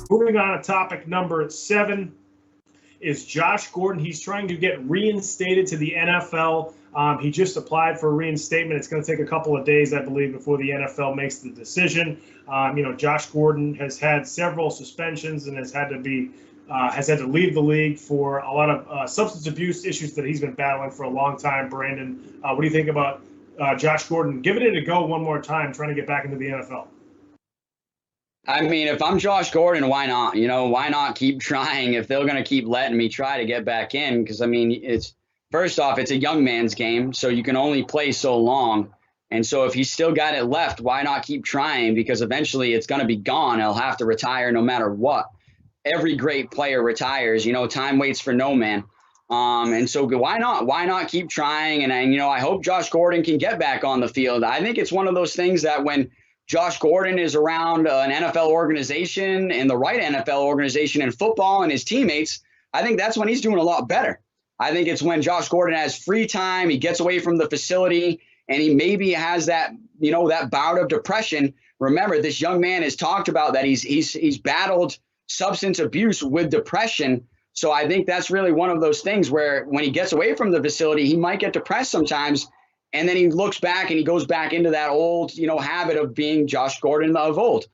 Moving on to topic number 7 is Josh Gordon. He's trying to get reinstated to the NFL. He just applied for reinstatement. It's going to take a couple of days, I believe, before the NFL makes the decision. Josh Gordon has had several suspensions and has had to leave the league for a lot of substance abuse issues that he's been battling for a long time. Brandon, what do you think about Josh Gordon giving it a go one more time, trying to get back into the NFL? I mean, if I'm Josh Gordon, why not? Why not keep trying if they're going to keep letting me try to get back in? Because, I mean, first off, it's a young man's game, so you can only play so long. And so if he's still got it left, why not keep trying? Because eventually it's going to be gone. He'll have to retire no matter what. Every great player retires. Time waits for no man. And so why not? Why not keep trying? And I hope Josh Gordon can get back on the field. I think it's one of those things that when Josh Gordon is around an NFL organization and the right NFL organization in football and his teammates, I think that's when he's doing a lot better. I think it's when Josh Gordon has free time, he gets away from the facility, and he maybe has that, that bout of depression. Remember, this young man has talked about that he's battled substance abuse with depression. So I think that's really one of those things where when he gets away from the facility, he might get depressed sometimes. And then he looks back and he goes back into that old, habit of being Josh Gordon of old.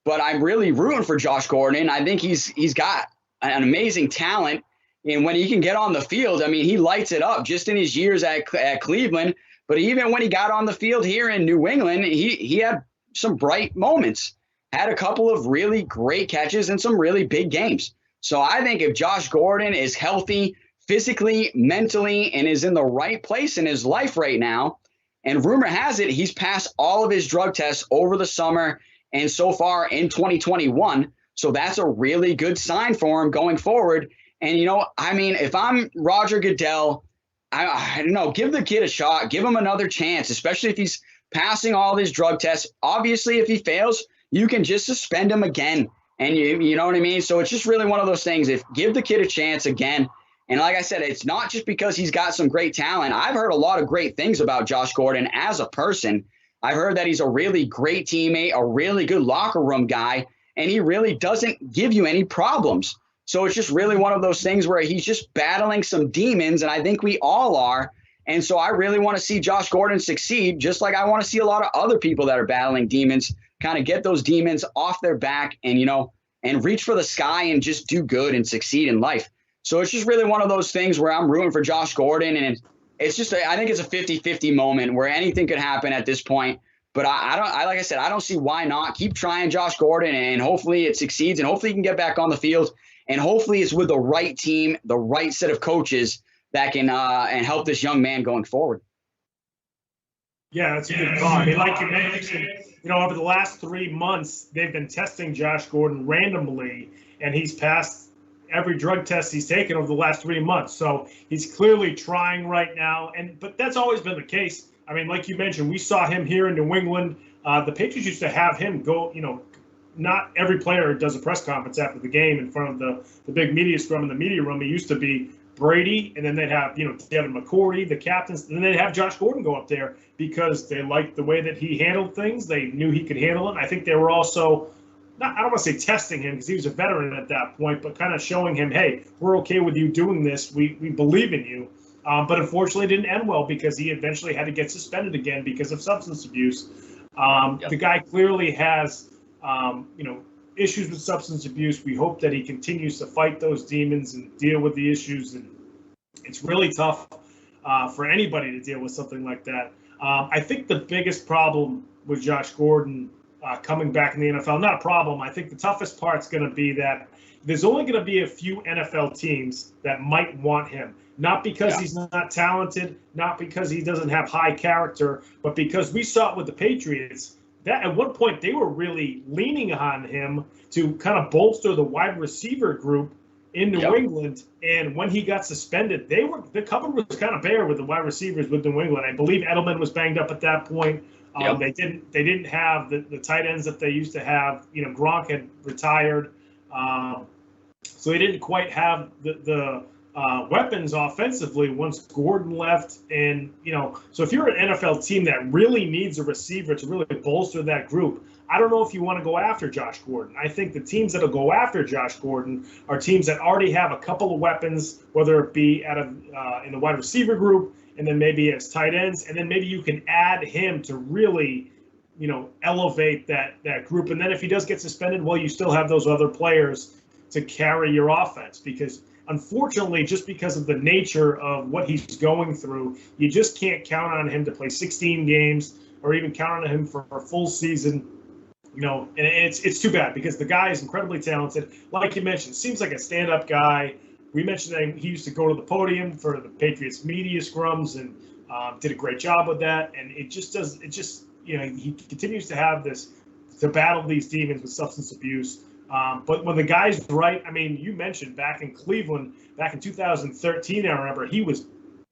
But I'm really rooting for Josh Gordon. I think he's got an amazing talent. And when he can get on the field, I mean, he lights it up just in his years at Cleveland. But even when he got on the field here in New England, he had some bright moments, had a couple of really great catches and some really big games. So I think if Josh Gordon is healthy, physically, mentally, and is in the right place in his life right now. And rumor has it, he's passed all of his drug tests over the summer and so far in 2021. So that's a really good sign for him going forward. And, if I'm Roger Goodell, I don't know, give the kid a shot, give him another chance, especially if he's passing all his drug tests. Obviously, if he fails, you can just suspend him again. And you know what I mean? So it's just really one of those things. Give the kid a chance again. And like I said, it's not just because he's got some great talent. I've heard a lot of great things about Josh Gordon as a person. I've heard that he's a really great teammate, a really good locker room guy, and he really doesn't give you any problems. So it's just really one of those things where he's just battling some demons, and I think we all are. And so I really want to see Josh Gordon succeed, just like I want to see a lot of other people that are battling demons kind of get those demons off their back and, and reach for the sky and just do good and succeed in life. So it's just really one of those things where I'm rooting for Josh Gordon, and it's just I think it's a 50-50 moment where anything could happen at this point. But like I said, I don't see why not. Keep trying Josh Gordon, and hopefully it succeeds, and hopefully he can get back on the field, and hopefully it's with the right team, the right set of coaches that can and help this young man going forward. Yeah, that's a good call. I mean, like you mentioned, over the last 3 months, they've been testing Josh Gordon randomly, and he's passed every drug test he's taken over the last 3 months. So he's clearly trying right now. But that's always been the case. I mean, like you mentioned, we saw him here in New England. The Patriots used to have him go, not every player does a press conference after the game in front of the big media scrum in the media room. It used to be Brady, and then they'd have, Devin McCourty, the captains, and then they'd have Josh Gordon go up there because they liked the way that he handled things. They knew he could handle it. And I think they were also, I don't want to say testing him because he was a veteran at that point, but kind of showing him, hey, we're okay with you doing this. We believe in you. But unfortunately, it didn't end well because he eventually had to get suspended again because of substance abuse. The guy clearly has, issues with substance abuse. We hope that he continues to fight those demons and deal with the issues. And it's really tough for anybody to deal with something like that. I think the biggest problem with Josh Gordon coming back in the NFL, not a problem. I think the toughest part's going to be that there's only going to be a few NFL teams that might want him. Not because he's not talented, not because he doesn't have high character, but because we saw it with the Patriots. That at one point they were really leaning on him to kind of bolster the wide receiver group in New England. And when he got suspended, the cupboard was kind of bare with the wide receivers with New England. I believe Edelman was banged up at that point. They didn't have the tight ends that they used to have. Gronk had retired, so they didn't quite have the weapons offensively once Gordon left. And, so if you're an NFL team that really needs a receiver to really bolster that group, I don't know if you want to go after Josh Gordon. I think the teams that will go after Josh Gordon are teams that already have a couple of weapons, whether it be in the wide receiver group and then maybe as tight ends, and then maybe you can add him to really, elevate that group. And then if he does get suspended, well, you still have those other players to carry your offense, because unfortunately, just because of the nature of what he's going through, you just can't count on him to play 16 games or even count on him for a full season. And it's too bad, because the guy is incredibly talented. Like you mentioned, seems like a stand-up guy. We mentioned that he used to go to the podium for the Patriots media scrums and did a great job with that. And he continues to have to battle these demons with substance abuse. But when the guy's right, I mean, you mentioned back in Cleveland, back in 2013, I remember he was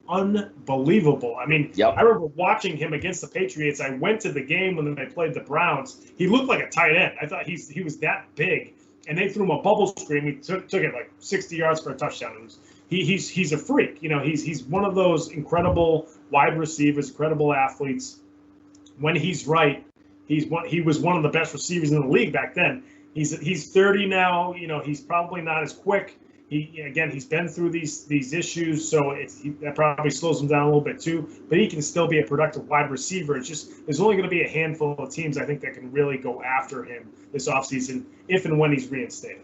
unbelievable. I mean, yep. I remember watching him against the Patriots. I went to the game when they played the Browns. He looked like a tight end. I thought he was that big, and they threw him a bubble screen. He took it like 60 yards for a touchdown. He's a freak. He's one of those incredible wide receivers, incredible athletes. When he's right, he was one of the best receivers in the league back then. He's 30 now. He's probably not as quick. He's been through these issues, so that probably slows him down a little bit too. But he can still be a productive wide receiver. It's just there's only going to be a handful of teams, I think, that can really go after him this offseason if and when he's reinstated.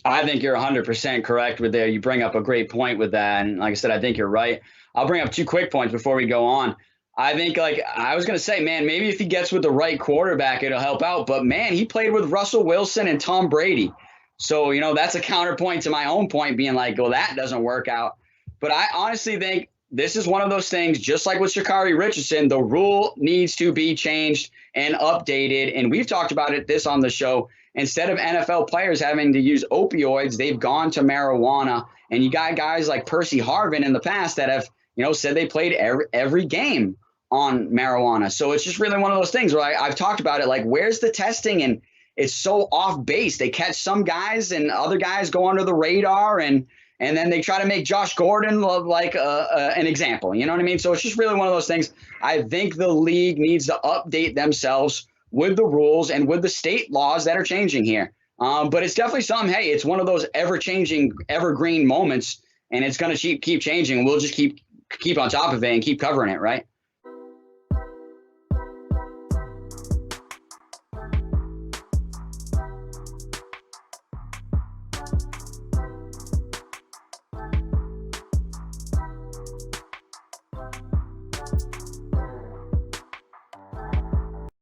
I think you're 100% correct with there. You bring up a great point with that, and like I said, I think you're right. I'll bring up 2 quick points before we go on. I think, like I was going to say, man, maybe if he gets with the right quarterback, it'll help out. But, man, he played with Russell Wilson and Tom Brady. So, that's a counterpoint to my own point being like, well, that doesn't work out. But I honestly think this is one of those things, just like with Sha'carri Richardson, the rule needs to be changed and updated. And we've talked about this on the show. Instead of NFL players having to use opioids, they've gone to marijuana. And you got guys like Percy Harvin in the past that have, said they played every game on marijuana. So it's just really one of those things where I've talked about it, like, where's the testing? And it's so off base. They catch some guys and other guys go under the radar, and then they try to make Josh Gordon look like an example. You know what I mean? So it's just really one of those things. I think the league needs to update themselves with the rules and with the state laws that are changing here. But it's definitely something, hey, it's one of those ever-changing, evergreen moments, and it's going to keep changing. We'll just keep on top of it and keep covering it, right?